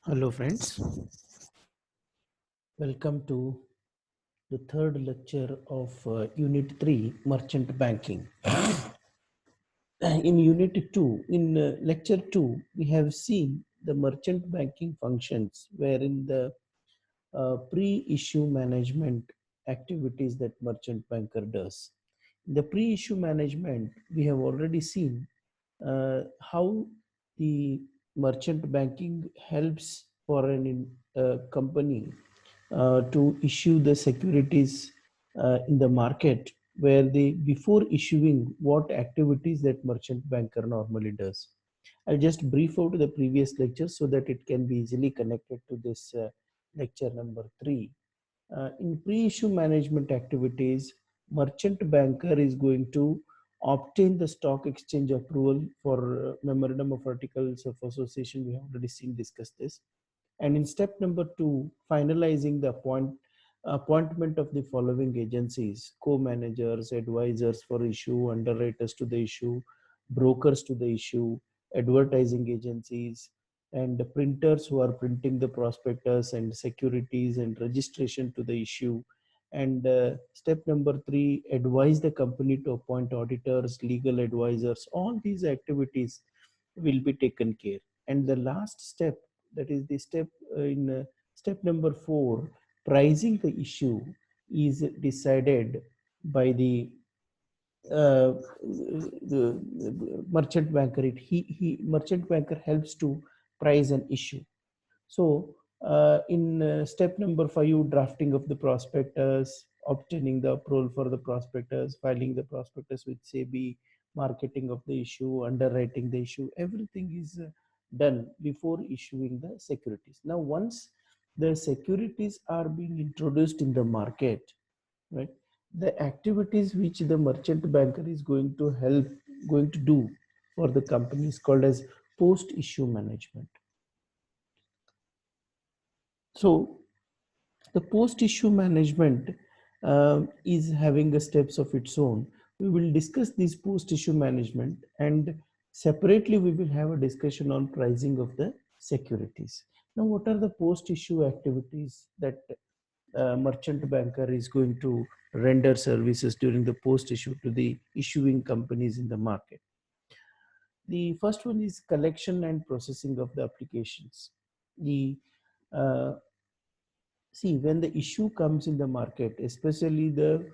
Hello friends, welcome to the third lecture of Unit 3 Merchant Banking. In Unit 2, in Lecture 2, we have seen the merchant banking functions wherein the pre-issue management activities that merchant banker does. In the pre-issue management, we have already seen how the merchant banking helps for an company to issue the securities in the market, where they, before issuing, what activities that merchant banker normally does. I'll just brief out the previous lecture so that it can be easily connected to this lecture number 3. In pre-issue management activities, merchant banker is going to obtain the stock exchange approval for memorandum of articles of association. We have already seen discussed this. And in step number 2, finalizing the appointment of the following agencies: co-managers, advisors for issue, underwriters to the issue, brokers to the issue, advertising agencies, and the printers who are printing the prospectus and securities and registration to the issue. And step number 3, advise the company to appoint auditors, legal advisors. All these activities will be taken care. And the last step, that is the step in step number 4, pricing the issue, is decided by the merchant banker. He merchant banker helps to price an issue. So, in step number 5, drafting of the prospectus, obtaining the approval for the prospectus, filing the prospectus with SEBI, marketing of the issue, underwriting the issue, everything is done before issuing the securities. Now, once the securities are being introduced in the market, right, the activities which the merchant banker is going to do for the company is called as post issue management. So the post-issue management is having a steps of its own. We will discuss this post-issue management, and separately we will have a discussion on pricing of the securities. Now, what are the post-issue activities that merchant banker is going to render services during the post-issue to the issuing companies in the market? The first one is collection and processing of the applications. The uh, See, when the issue comes in the market, especially the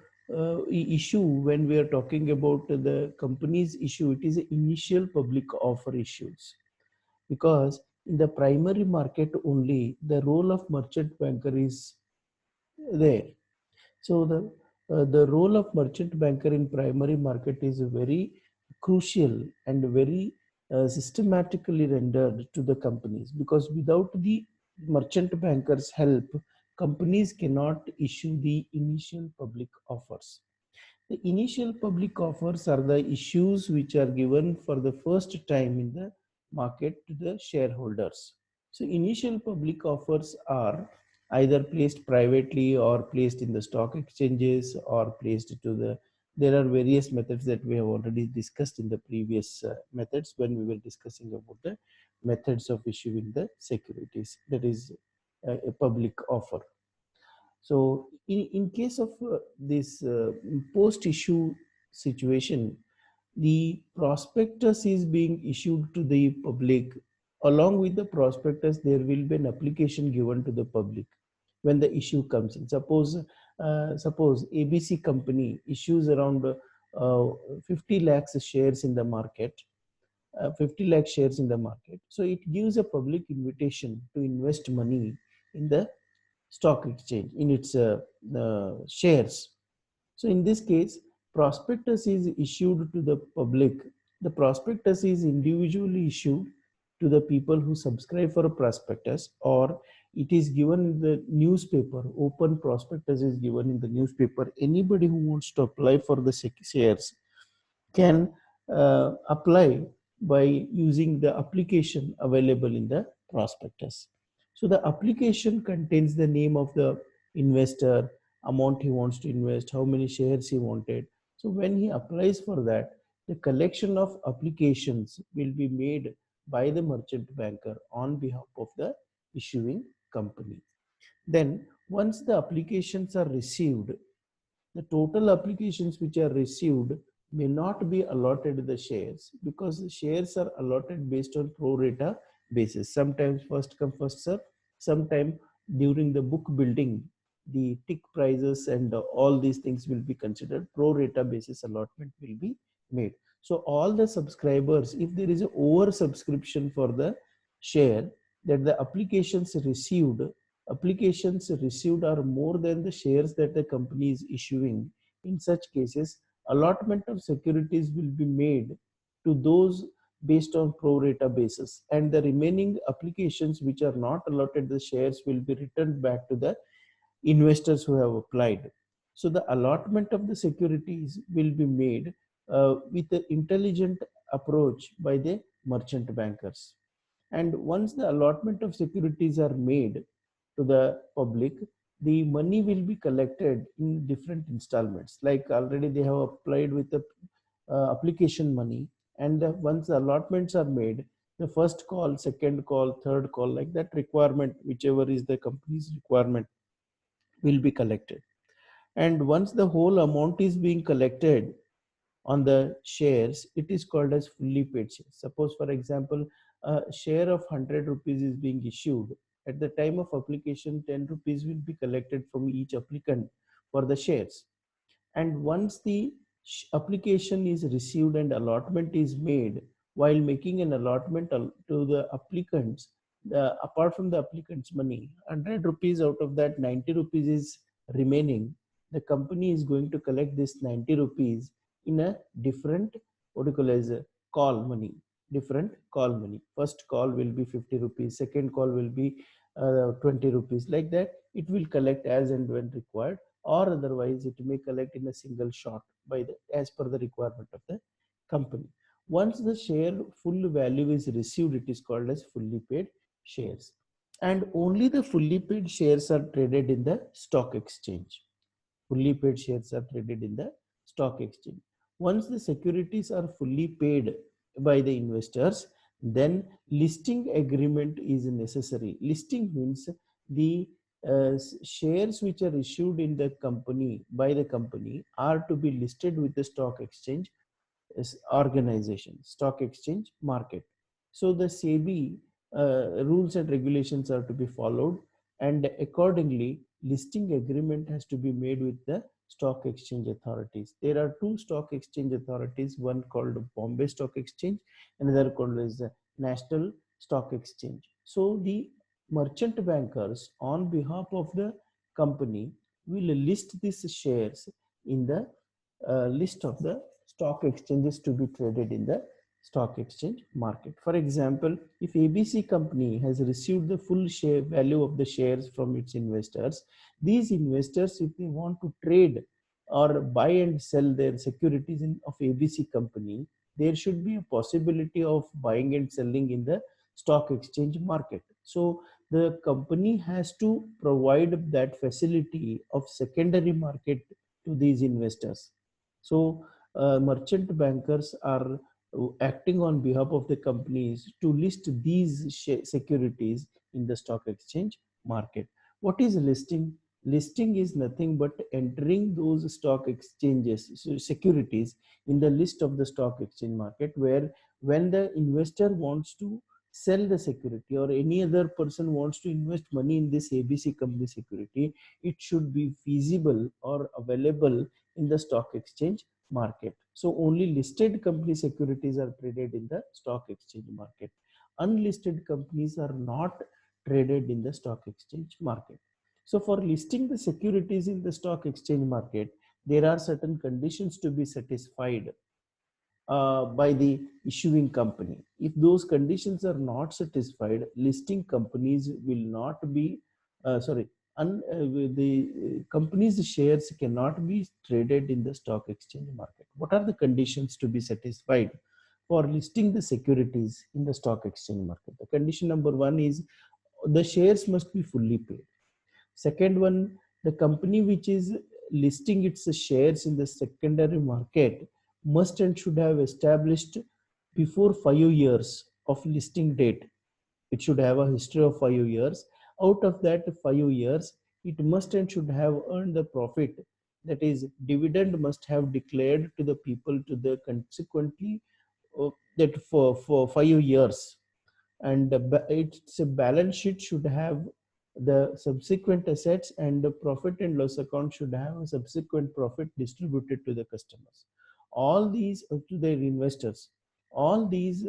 issue, when we are talking about the company's issue, it is initial public offer issues, because in the primary market only the role of merchant banker is there. So the role of merchant banker in primary market is very crucial and very systematically rendered to the companies, because without the merchant bankers help, companies cannot issue the initial public offers. The initial public offers are the issues which are given for the first time in the market to the shareholders. So initial public offers are either placed privately or placed in the stock exchanges or placed to the, there are various methods that we have already discussed in the previous methods when we were discussing about the methods of issuing the securities, that is a public offer. So in case of this post-issue situation, the prospectus is being issued to the public. Along with the prospectus, there will be an application given to the public when the issue comes in. Suppose ABC company issues around 50 lakhs shares in the market, 50 lakh shares in the market. So it gives a public invitation to invest money in the stock exchange in its shares. So in this case, prospectus is issued to the public. The prospectus is individually issued to the people who subscribe for a prospectus, or it is given in the newspaper. Open prospectus is given in the newspaper. Anybody who wants to apply for the shares can apply by using the application available in the prospectus. So the application contains the name of the investor, amount he wants to invest, how many shares he wanted. So when he applies for that, the collection of applications will be made by the merchant banker on behalf of the issuing company. Then once the applications are received, the total applications which are received may not be allotted the shares, because the shares are allotted based on pro rata basis. Sometimes first come first serve, sometime during the book building the tick prices and all these things will be considered, pro rata basis allotment will be made. So all the subscribers, if there is a over subscription for the share, that the applications received are more than the shares that the company is issuing, in such cases allotment of securities will be made to those based on pro rata basis, and the remaining applications which are not allotted the shares will be returned back to the investors who have applied. So the allotment of the securities will be made with an intelligent approach by the merchant bankers. And once the allotment of securities are made to the public, the money will be collected in different installments. Like already they have applied with the application money, and once the allotments are made, the first call, second call, third call, like that requirement, whichever is the company's requirement, will be collected. And once the whole amount is being collected on the shares, it is called as fully paid shares. Suppose for example a share of 100 rupees is being issued, at the time of application 10 rupees will be collected from each applicant for the shares. And once the application is received and allotment is made, while making an allotment to the applicants, apart from the applicants money, 100 rupees out of that 90 rupees is remaining, the company is going to collect this 90 rupees in a different, what you call as a call money, different call money. First call will be 50 rupees, second call will be 20 rupees, like that it will collect as and when required, or otherwise it may collect in a single shot by the as per the requirement of the company. Once the share full value is received, it is called as fully paid shares. And only the fully paid shares are traded in the stock exchange. Fully paid shares are traded in the stock exchange. Once the securities are fully paid by the investors, then listing agreement is necessary. Listing means the shares which are issued in the company by the company are to be listed with the stock exchange organization, stock exchange market. So the SEBI rules and regulations are to be followed, and accordingly listing agreement has to be made with the stock exchange authorities. There are two stock exchange authorities, one called Bombay Stock Exchange, another called as the National Stock Exchange. So the merchant bankers on behalf of the company will list these shares in the list of the stock exchanges to be traded in the stock exchange market. For example, if ABC company has received the full share value of the shares from its investors, these investors, if they want to trade or buy and sell their securities of ABC company, there should be a possibility of buying and selling in the stock exchange market. So the company has to provide that facility of secondary market to these investors. So merchant bankers are acting on behalf of the companies to list these securities in the stock exchange market. What is listing? Listing is nothing but entering those stock exchanges, so securities, in the list of the stock exchange market, where when the investor wants to sell the security or any other person wants to invest money in this ABC company security, it should be feasible or available in the stock exchange market. So only listed company securities are traded in the stock exchange market. Unlisted companies are not traded in the stock exchange market. So for listing the securities in the stock exchange market, there are certain conditions to be satisfied by the issuing company. If those conditions are not satisfied, listing companies will not be, sorry, the company's shares cannot be traded in the stock exchange market. What are the conditions to be satisfied for listing the securities in the stock exchange market? The condition number one is the shares must be fully paid. Second one, the company which is listing its shares in the secondary market must and should have established before 5 years of listing date It should have a history of 5 years. Out of that 5 years, it must and should have earned the profit. That is, dividend must have declared to the people to the consequently that for 5 years, and its a balance sheet should have the subsequent assets, and the profit and loss account should have a subsequent profit distributed to the customers, all these to their investors. All these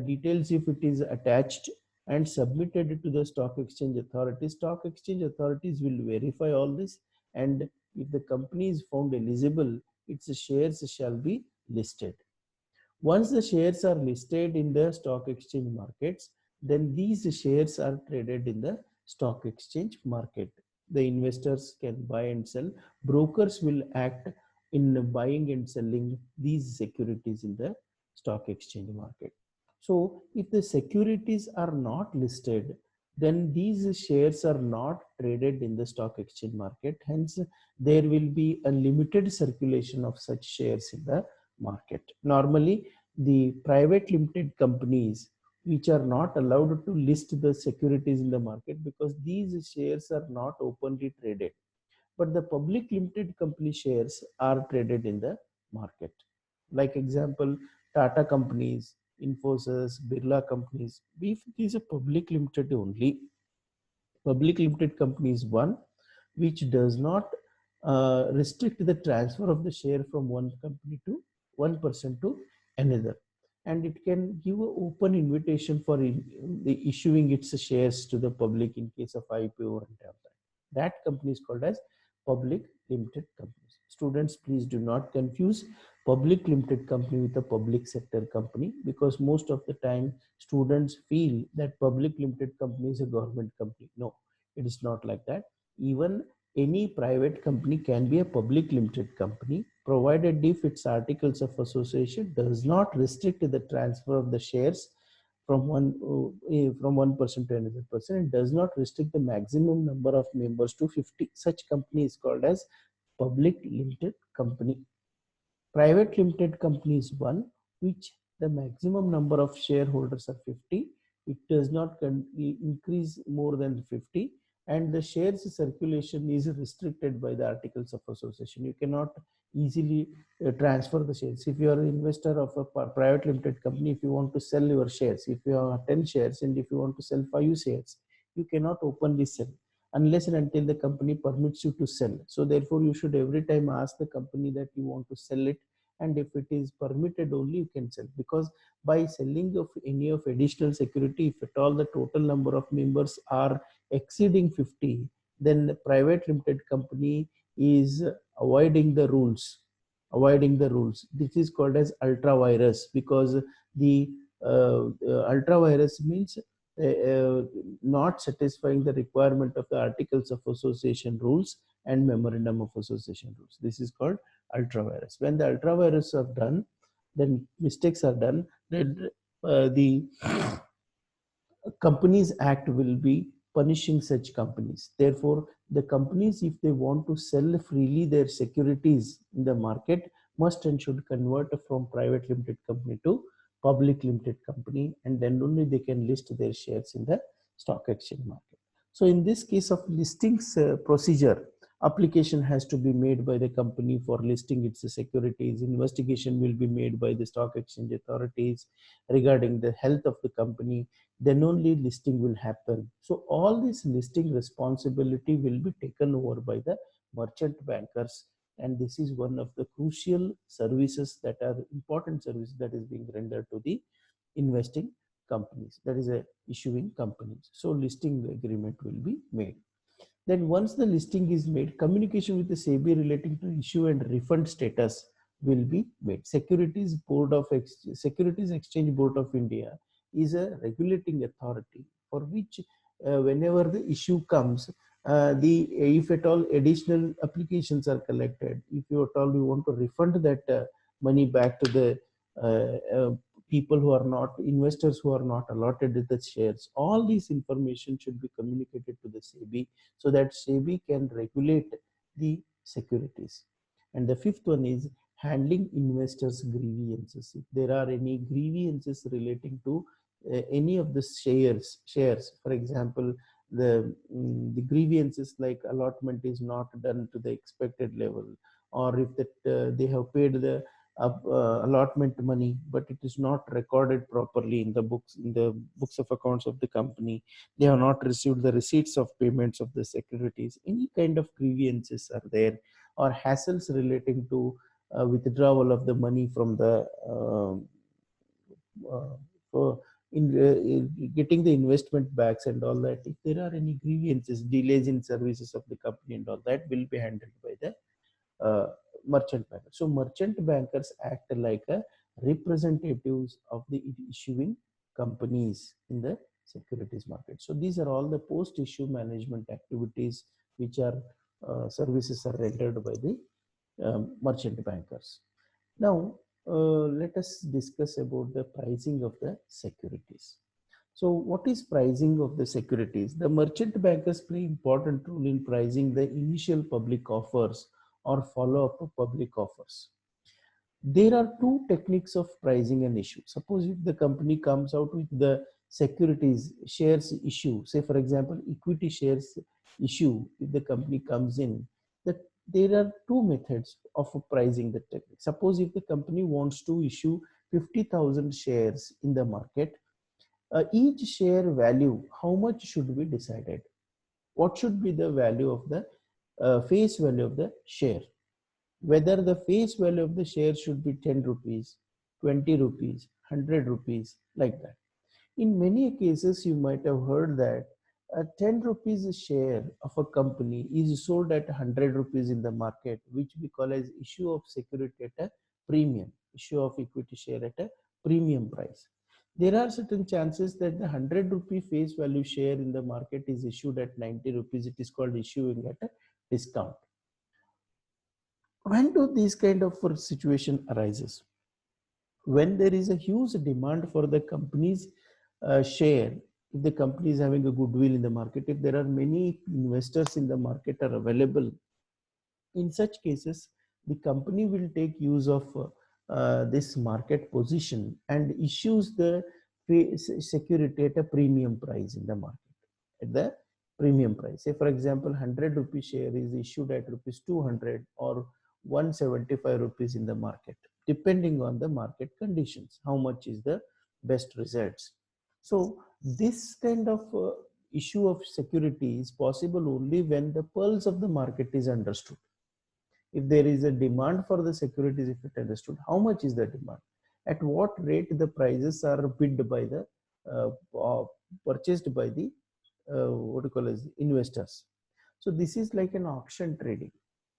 details, if it is attached and submitted to the stock exchange authorities will verify all this, and if the company is found eligible, its shares shall be listed. Once the shares are listed in the stock exchange markets, then these shares are traded in the stock exchange market. The investors can buy and sell. Brokers will act in buying and selling these securities in the stock exchange market. So, if the securities are not listed, then these shares are not traded in the stock exchange market. Hence, there will be a limited circulation of such shares in the market. Normally, the private limited companies which are not allowed to list the securities in the market because these shares are not openly traded, but the public limited company shares are traded in the market. Like example, Tata companies, Infosys, Birla companies, if it is a public limited only, public limited company is one which does not restrict the transfer of the share from one company to one person to another, and it can give an open invitation for the issuing its shares to the public in case of IPO and all that. That company is called as public limited companies. Students, please do not confuse public limited company with a public sector company, because most of the time students feel that public limited company is a government company. No, it is not like that. Even any private company can be a public limited company, provided if its articles of association does not restrict the transfer of the shares from one person to another person, and does not restrict the maximum number of members to 50. Such company is called as public limited company. Private limited company is one which the maximum number of shareholders are 50. It does not increase more than 50, and the shares circulation is restricted by the articles of association. You cannot easily transfer the shares. If you are an investor of a private limited company, if you want to sell your shares, if you have 10 shares and if you want to sell 5 shares, you cannot openly sell unless and until the company permits you to sell. So therefore you should every time ask the company that you want to sell it, and if it is permitted only you can sell, because by selling of any of additional security, if at all the total number of members are exceeding 50, then the private limited company is avoiding the rules. This is called as ultra virus, because the ultra virus means not satisfying the requirement of the articles of association rules and memorandum of association rules. This is called ultra virus. When the ultra virus are done, then mistakes are done, then the Companies Act will be punishing such companies. Therefore, the companies, if they want to sell freely their securities in the market, must and should convert from private limited company to public limited company, and then only they can list their shares in the stock exchange market. So in this case of listings procedure, application has to be made by the company for listing its securities. Investigation will be made by the stock exchange authorities regarding the health of the company, then only listing will happen. So all this listing responsibility will be taken over by the merchant bankers, and this is one of the crucial services that are important services that is being rendered to the investing companies, that is a issuing companies. So listing agreement will be made. Then once the listing is made, communication with the SEBI relating to issue and refund status will be made. Securities Exchange Board of India is a regulating authority for which whenever the issue comes, the if at all additional applications are collected, if you at all you want to refund that money back to the people who are not investors who are not allotted the shares, all these information should be communicated to the SEBI so that SEBI can regulate the securities. And the fifth one is handling investors grievances. If there are any grievances relating to any of the shares. For example, the grievances like allotment is not done to the expected level, or if that they have paid the allotment money but it is not recorded properly in the books of accounts of the company, they have not received the receipts of payments of the securities, any kind of grievances are there, or hassles relating to withdrawal of the money from the for in getting the investment backs and all that. If there are any grievances, delays in services of the company and all that, will be handled by the uh, merchant bankers. So merchant bankers act like a representatives of the issuing companies in the securities market. So these are all the post-issue management activities which are services are rendered by the merchant bankers. Now, let us discuss about the pricing of the securities. So what is pricing of the securities? The merchant bankers play important role in pricing the initial public offers or follow-up of public offers. There are two techniques of pricing an issue. Suppose if the company comes out with the securities shares issue, say for example, equity shares issue, if the company comes in, that there are two methods of pricing the technique. Suppose if the company wants to issue 50,000 shares in the market, each share value, how much should be decided? What should be the value of the face value of the share? Whether the face value of the share should be 10 rupees, 20 rupees, 100 rupees, like that. In many cases, you might have heard that a 10 rupees share of a company is sold at 100 rupees in the market, which we call as issue of security at a premium, issue of equity share at a premium price. There are certain chances that the 100 rupee face value share in the market is issued at 90 rupees. It is called issuing at a discount. When do these kind of situation arises? When there is a huge demand for the company's share, if the company is having a goodwill in the market, if there are many investors in the market are available, in such cases, the company will take use of this market position and issues the security at a premium price in the market, at the premium price. Say for example, 100 rupee share is issued at rupees 200 or 175 rupees in the market, depending on the market conditions, how much is the best results. So this kind of issue of security is possible only when the pulse of the market is understood. If there is a demand for the securities, if it understood how much is the demand, at what rate the prices are bid by the uh, uh, purchased by the what you call as investors. So this is like an auction trading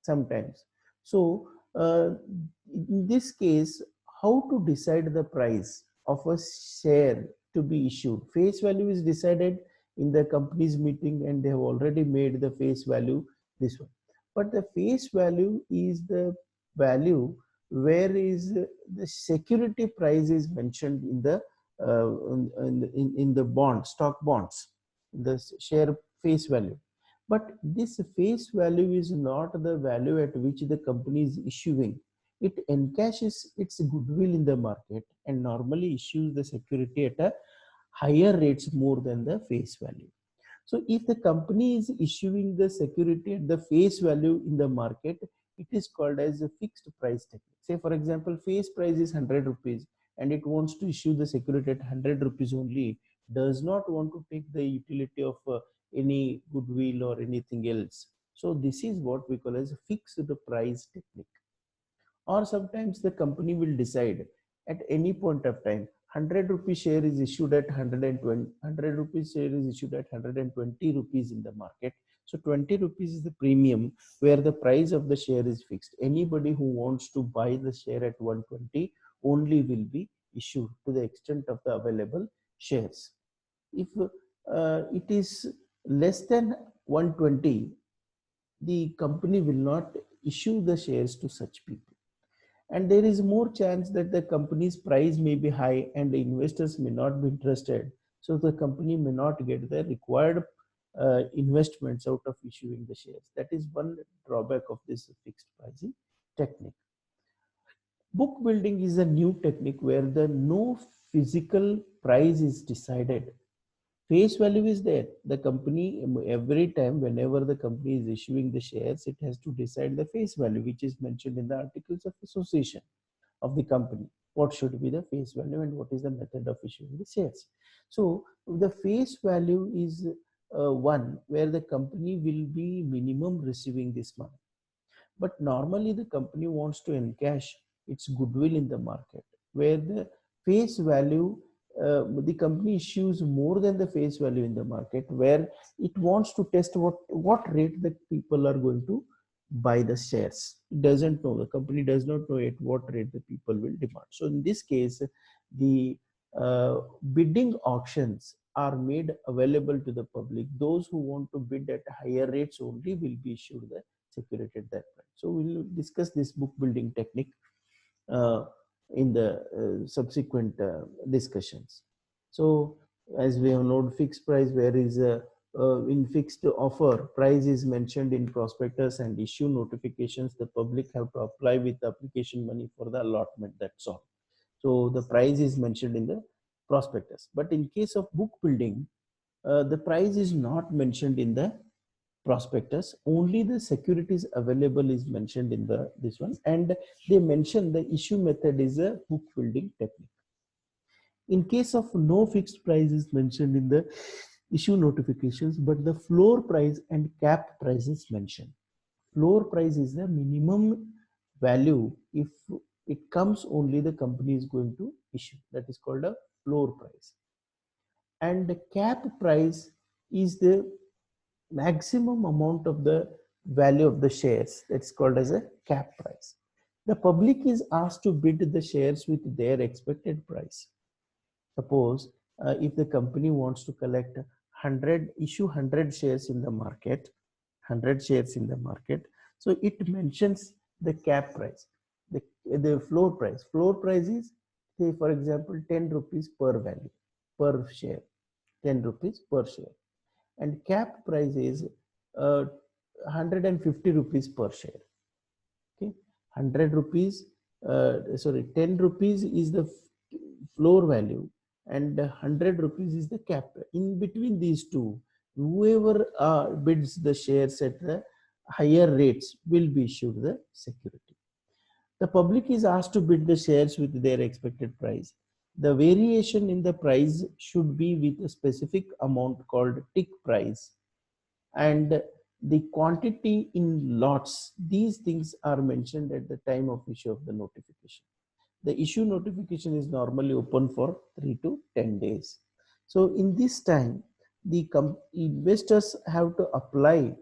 sometimes. So in this case, how to decide the price of a share to be issued? Face value is decided in the company's meeting and they have already made the face value this one. But the face value is the value where is the security price is mentioned in the in the bond, stock bonds, the share face value. But this face value is not the value at which the company is issuing. It encashes its goodwill in the market and normally issues the security at a higher rates more than the face value. So if the company is issuing the security at the face value in the market, it is called as a fixed price technique. Say for example, face price is 100 rupees and it wants to issue the security at 100 rupees only, does not want to take the utility of any goodwill or anything else. So this is what we call as a fixed price technique. Or sometimes the company will decide at any point of time 100 rupees share is issued at 120, 100 rupees share is issued at 120 rupees in the market. So 20 rupees is the premium where the price of the share is fixed. Anybody who wants to buy the share at 120 only will be issued to the extent of the available shares. If it is less than 120, the company will not issue the shares to such people, and there is more chance that the company's price may be high and the investors may not be interested, so the company may not get the required investments out of issuing the shares. That is one drawback of this fixed pricing technique. Book building is a new technique where the no physical price is decided. Face value is there. The company, every time, whenever the company is issuing the shares, it has to decide the face value, which is mentioned in the articles of association of the company. What should be the face value and what is the method of issuing the shares? So the face value is one where the company will be minimum receiving this money. But normally the company wants to encash its goodwill in the market, where the face value, the company issues more than the face value in the market, where it wants to test what rate the people are going to buy the shares. It doesn't know, the company does not know at what rate the people will demand. So in this case, the bidding auctions are made available to the public. Those who want to bid at higher rates only will be issued the security at that point. So we'll discuss this book building technique uh, in the subsequent discussions. So as we have known, fixed price, where is in fixed offer, price is mentioned in prospectus and issue notifications. The public have to apply with the application money for the allotment, that's all. So the price is mentioned in the prospectus. But in case of book building, the price is not mentioned in the prospectus. Only the securities available is mentioned in the this one, and they mention the issue method is a book building technique. In case of no fixed price is mentioned in the issue notifications, but the floor price and cap price is mentioned. Floor price is the minimum value. If it comes, only the company is going to issue. That is called a floor price. And the cap price is the maximum amount of the value of the shares. That's called as a cap price. The public is asked to bid the shares with their expected price. Suppose if the company wants to collect 100, issue 100 shares in the market, 100 shares in the market. So it mentions the cap price, the floor price. Floor price is, say for example, 10 rupees per value, per share, 10 rupees per share. And cap price is 150 rupees per share. Okay, 100 rupees, sorry, 10 rupees is the floor value and 100 rupees is the cap. In between these two, whoever bids the shares at the higher rates will be issued the security. The public is asked to bid the shares with their expected price. The variation in the price should be with a specific amount called tick price, and the quantity in lots. These things are mentioned at the time of issue of the notification. The issue notification is normally open for 3 to 10 days. So in this time, the investors have to apply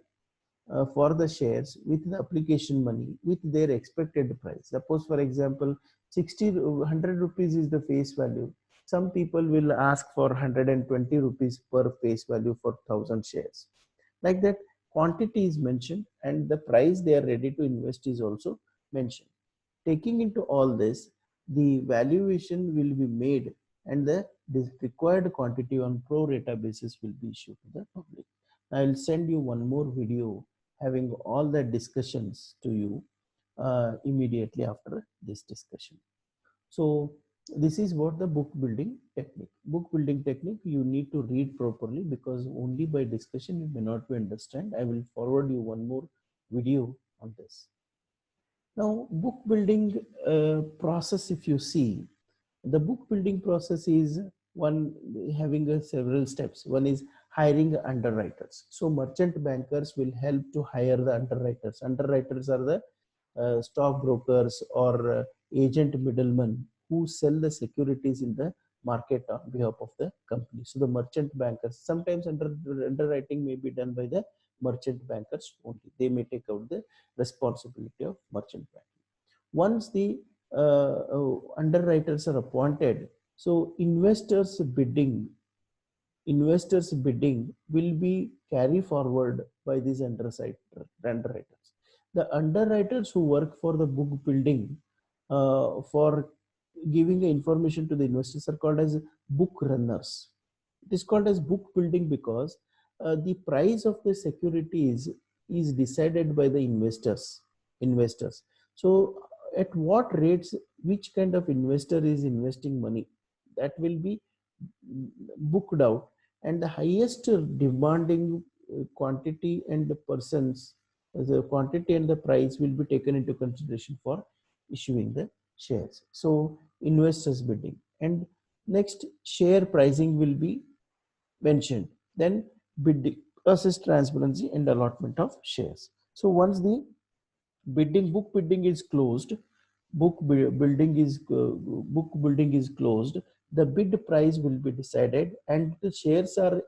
for the shares with the application money with their expected price. Suppose for example 100 rupees is the face value. Some people will ask for 120 rupees per face value for 1000 shares. Like that, quantity is mentioned and the price they are ready to invest is also mentioned. Taking into all this, the valuation will be made and the required quantity on pro rata basis will be issued to the public. I will send you one more video having all the discussions to you immediately after this discussion. So this is what the book building technique. Book building technique, you need to read properly because only by discussion you may not be understand. I will forward you one more video on this. Now book building process, if you see, the book building process is one having several steps. One is hiring underwriters. So merchant bankers will help to hire the underwriters. Underwriters are the stockbrokers or agent middlemen who sell the securities in the market on behalf of the company. So the merchant bankers, sometimes underwriting may be done by the merchant bankers only. They may take out the responsibility of merchant banking. Once the underwriters are appointed, so investors bidding will be carried forward by these underwriters. The underwriters who work for the book building for giving information to the investors are called as book runners. It is called as book building because the price of the securities is decided by the investors. So at what rates which kind of investor is investing money, that will be booked out, and the highest demanding quantity and the persons, the quantity and the price will be taken into consideration for issuing the shares. So investors bidding, and next share pricing will be mentioned. Then bidding process, transparency, and allotment of shares. So once the book bidding is closed, building is book building is closed, the bid price will be decided, and the shares are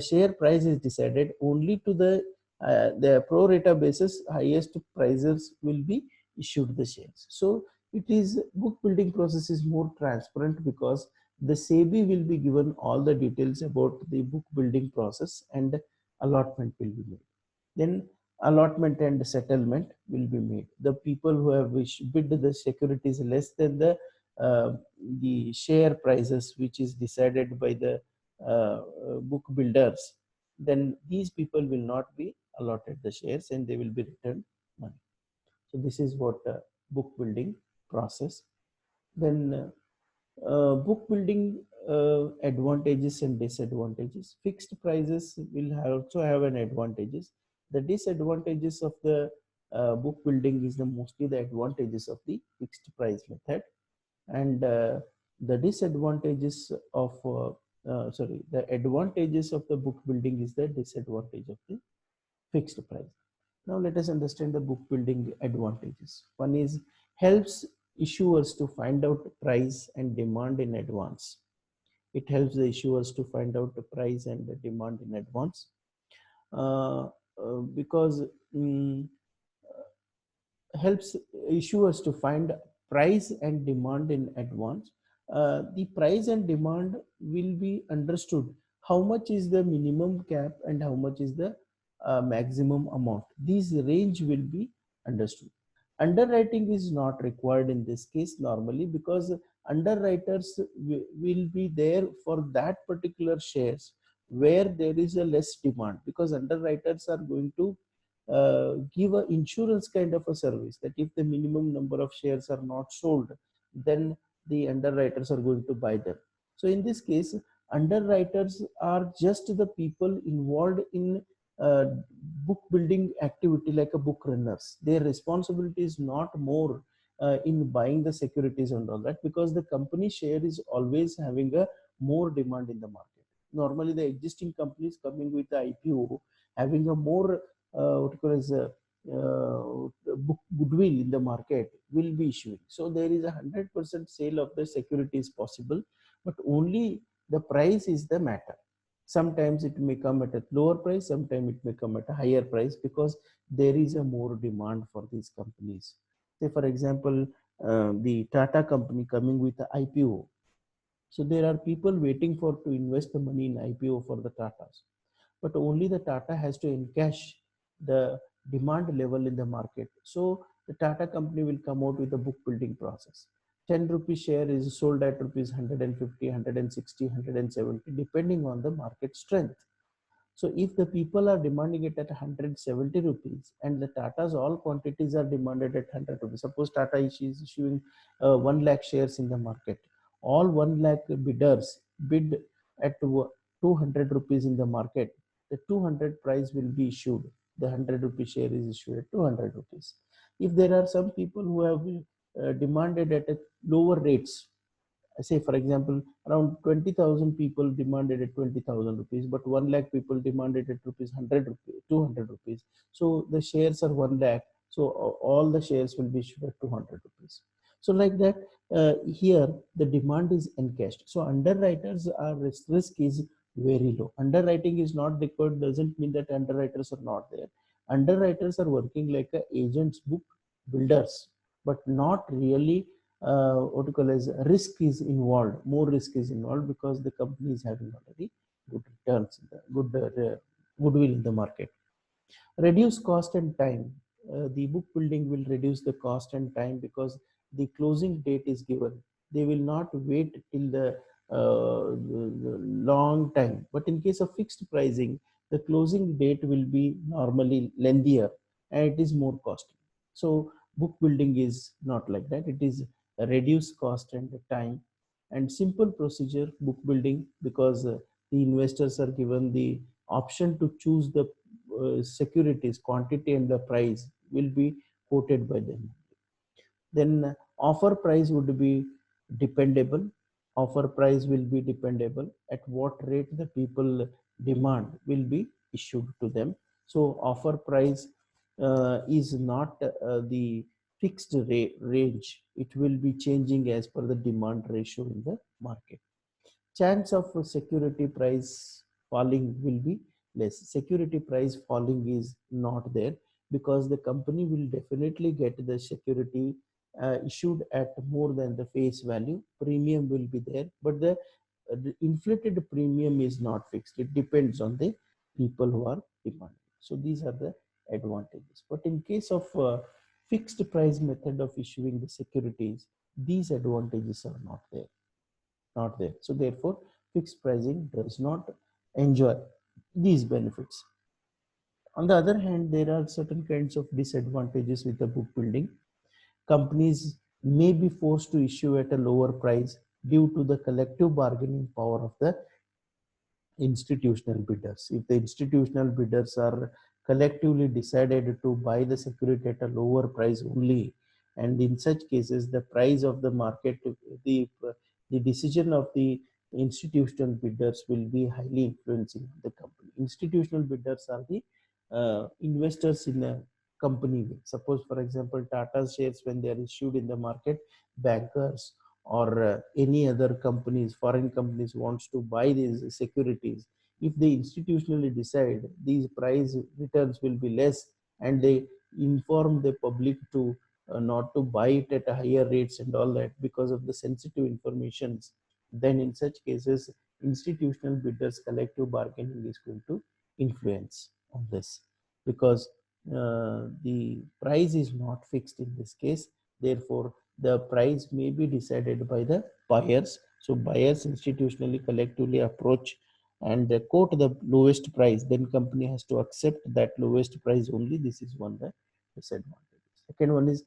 share price is decided only to the pro rata basis. Highest prices will be issued the shares. So it is, book building process is more transparent because the SEBI will be given all the details about the book building process, and allotment will be made. Then allotment and settlement will be made. The people who have bid the securities less than the share prices which is decided by the book builders, then these people will not be allotted the shares and they will be returned money. So this is what book building process. Then book building advantages and disadvantages. Fixed prices will also have an advantages. The disadvantages of the book building is the mostly the advantages of the fixed price method, and the disadvantages of sorry, the advantages of the book building is the disadvantage of the fixed price. Now let us understand the book building advantages. One is helps issuers to find out price and demand in advance. It helps the issuers to find out the price and the demand in advance, uh, because helps issuers to find price and demand in advance. The price and demand will be understood. How much is the minimum cap and how much is the maximum amount? These range will be understood. Underwriting is not required in this case normally, because underwriters will be there for that particular shares where there is a less demand, because underwriters are going to give a insurance kind of a service, that if the minimum number of shares are not sold, then the underwriters are going to buy them. So in this case, underwriters are just the people involved in uh, book building activity, like a book runners. Their responsibility is not more in buying the securities and all that, because the company share is always having a more demand in the market. Normally the existing companies coming with the IPO having a more what you call as a book goodwill in the market will be issuing. So there is 100% sale of the securities possible, but only the price is the matter. Sometimes it may come at a lower price, sometimes it may come at a higher price, because there is a more demand for these companies. Say for example, the Tata company coming with the IPO. So there are people waiting for to invest the money in IPO for the Tatas, but only the Tata has to encash the demand level in the market. So the Tata company will come out with a book building process. 10 rupees share is sold at rupees 150, 160, 170, depending on the market strength. So if the people are demanding it at 170 rupees and the Tata's all quantities are demanded at 100 rupees, suppose Tata is issuing 1 lakh shares in the market, all 1 lakh bidders bid at 200 rupees in the market, the 200 price will be issued. The 100 rupee share is issued at 200 rupees. If there are some people who have demanded at a lower rates, say for example around 20,000 people demanded at 20,000 rupees, but 1 lakh people demanded at rupees 100 rupees, 200 rupees. So the shares are 1 lakh, so all the shares will be issued at 200 rupees. So like that, here the demand is encashed. So underwriters are risk is very low. Underwriting is not required doesn't mean that underwriters are not there. Underwriters are working like a agents, book builders, but not really what you call as risk is involved. More risk is involved because the company is having already good returns, good goodwill in the market. Reduce cost and time. The book building will reduce the cost and time because the closing date is given. They will not wait till the long time. But in case of fixed pricing, the closing date will be normally lengthier and it is more costly. So book building is not like that. It is a reduced cost and time. And simple procedure, book building, because the investors are given the option to choose the securities quantity, and the price will be quoted by them. Then offer price would be dependable. Offer price will be dependable at what rate the people demand will be issued to them. So offer price is not the fixed range. It will be changing as per the demand ratio in the market. Chance of security price falling will be less. Security price falling is not there, because the company will definitely get the security issued at more than the face value. Premium will be there, but the inflated premium is not fixed. It depends on the people who are demanding. So these are the advantages. But in case of fixed price method of issuing the securities, these advantages are not there. So therefore, fixed pricing does not enjoy these benefits. On the other hand, there are certain kinds of disadvantages with the book building. Companies may be forced to issue at a lower price due to the collective bargaining power of the institutional bidders. If the institutional bidders are collectively decided to buy the security at a lower price only, and in such cases, the price of the market, the the decision of the institutional bidders will be highly influencing the company. Institutional bidders are the investors in a company. Suppose, for example, Tata shares, when they are issued in the market, bankers or any other companies, foreign companies, wants to buy these securities. If they institutionally decide these price returns will be less, and they inform the public to not to buy it at a higher rates and all that, because of the sensitive informations, then in such cases institutional bidders collective bargaining is going to influence on this, because the price is not fixed in this case. Therefore, the price may be decided by the buyers. So buyers institutionally collectively approach and quote the lowest price. Then company has to accept that lowest price only. This is one the disadvantage. Second one is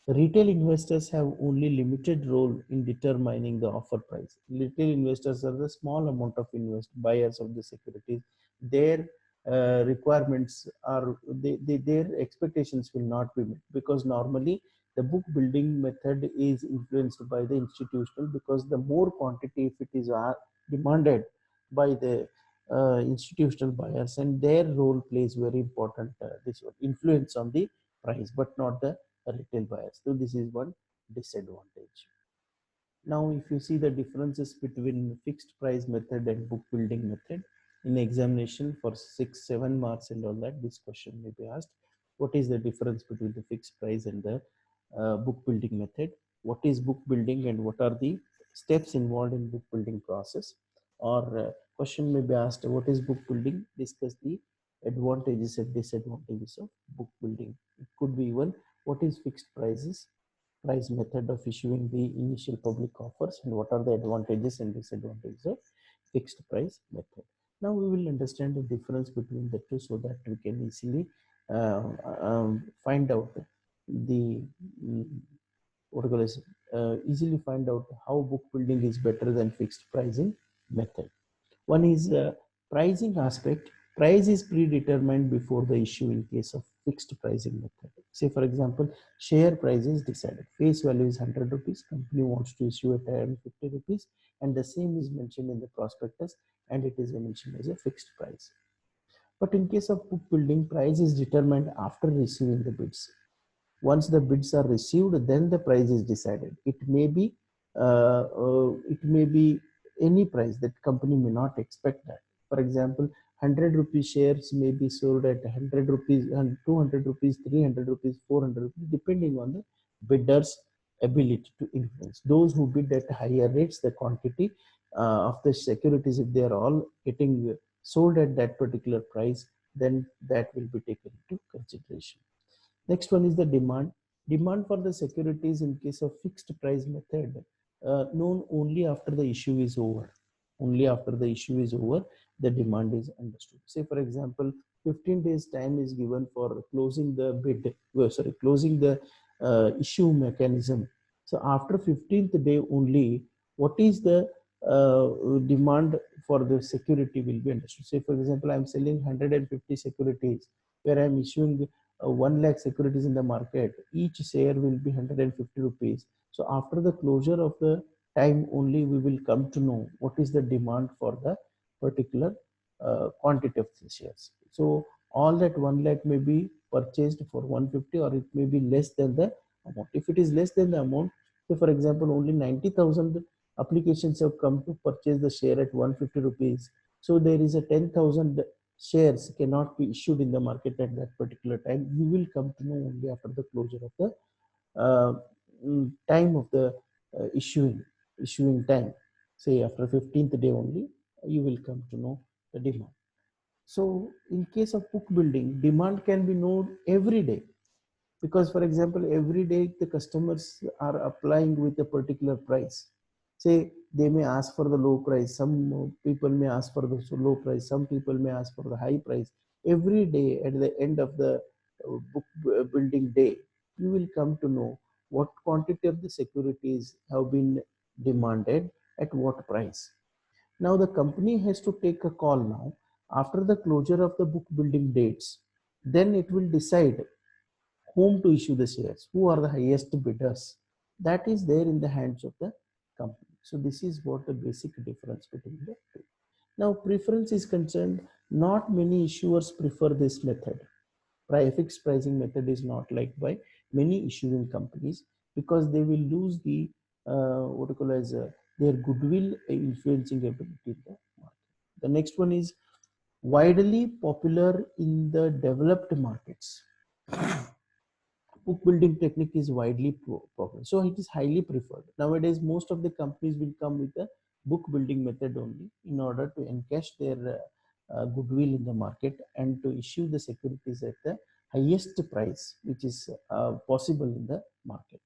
retail investors have only limited role in determining the offer price. Retail investors are the small amount of buyers of the securities. Their requirements are their expectations will not be met, because normally the book building method is influenced by the institutional, because the more quantity if it is demanded by the institutional buyers, and their role plays very important this one influence on the price, but not the retail buyers. So this is one disadvantage. Now, if you see the differences between fixed price method and book building method in examination for 6-7 marks and all that, this question may be asked: what is the difference between the fixed price and the book building method? What is book building and what are the steps involved in book building process? Or question may be asked: what is book building? Discuss the advantages and disadvantages of book building. It could be even what is fixed price method of issuing the initial public offers, and what are the advantages and disadvantages of fixed price method. Now we will understand the difference between the two, so that we can easily find out the mm, what do you call this, easily find out how book building is better than fixed pricing method. One is pricing aspect. Price is predetermined before the issue in case of fixed pricing method. Say, for example, share price is decided. Face value is 100 rupees. Company wants to issue at 150 rupees, and the same is mentioned in the prospectus, and it is mentioned as a fixed price. But in case of book building, price is determined after receiving the bids. Once the bids are received, then the price is decided. It may be any price that company may not expect that. For example, 100 rupees shares may be sold at 100 rupees and 200 rupees, 300 rupees, 400 rupees, depending on the bidders ability to influence. Those who bid at higher rates, the quantity of the securities, if they are all getting sold at that particular price, then that will be taken into consideration. Next one is the demand. Demand for the securities in case of fixed price method known only after the issue is over. Only after the issue is over, the demand is understood. Say, for example, 15 days time is given for closing the bid, closing the issue mechanism. So after 15th day only, what is the demand for the security will be understood. Say for example, I'm selling 150 securities where I'm issuing 1 lakh securities in the market. Each share will be 150 rupees. So after the closure of the time only we will come to know what is the demand for the particular quantity of the shares. So all that 1 lakh may be purchased for 150, or it may be less than the amount. If it is less than the amount, say for example only 90,000 applications have come to purchase the share at 150 rupees, so there is a 10,000 shares cannot be issued in the market at that particular time. You will come to know only after the closure of the uh, time of the issuing time. Say after 15th day only you will come to know the demand. So in case of book building, demand can be known every day, because for example every day the customers are applying with a particular price. Say they may ask for the low price, some people may ask for the low price, some people may ask for the high price. Every day at the end of the book building day, you will come to know what quantity of the securities have been demanded at what price. Now the company has to take a call now after the closure of the book building dates. Then it will decide whom to issue the shares, who are the highest bidders. That is there in the hands of the company. So this is what the basic difference between the two. Now preference is concerned, not many issuers prefer this method. Fixed pricing method is not liked by many issuing companies because they will lose the what you call as their goodwill influencing ability in the market. The next one is widely popular in the developed markets. Book building technique is widely popular, so it is highly preferred nowadays. Most of the companies will come with a book building method only in order to encash their goodwill in the market and to issue the securities at the highest price which is possible in the market.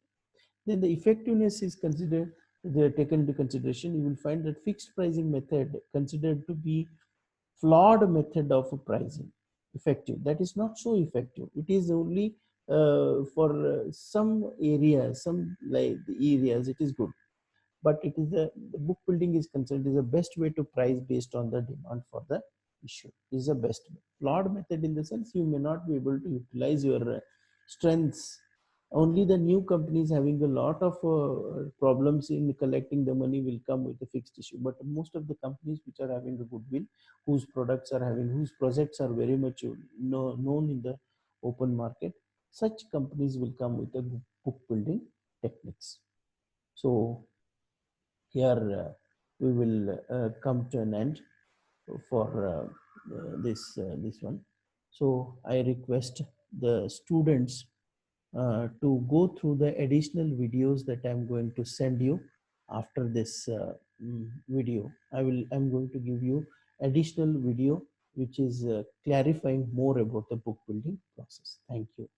Then the effectiveness is considered, they are taken into consideration. You will find that fixed pricing method considered to be flawed method of pricing. Effective, that is not so effective. It is only for some areas, some like the areas it is good, but it is the book building is considered is the best way to price based on the demand for the issue. This is the best way. Flawed method in the sense you may not be able to utilize your strengths. Only the new companies having a lot of problems in collecting the money will come with a fixed issue, but most of the companies which are having a goodwill, whose products are having, whose projects are very much known in the open market, such companies will come with a book building techniques. So here we will come to an end for this one. So I request the students to go through the additional videos that I'm going to send you after this video. I'm going to give you additional video which is clarifying more about the book building process. Thank you.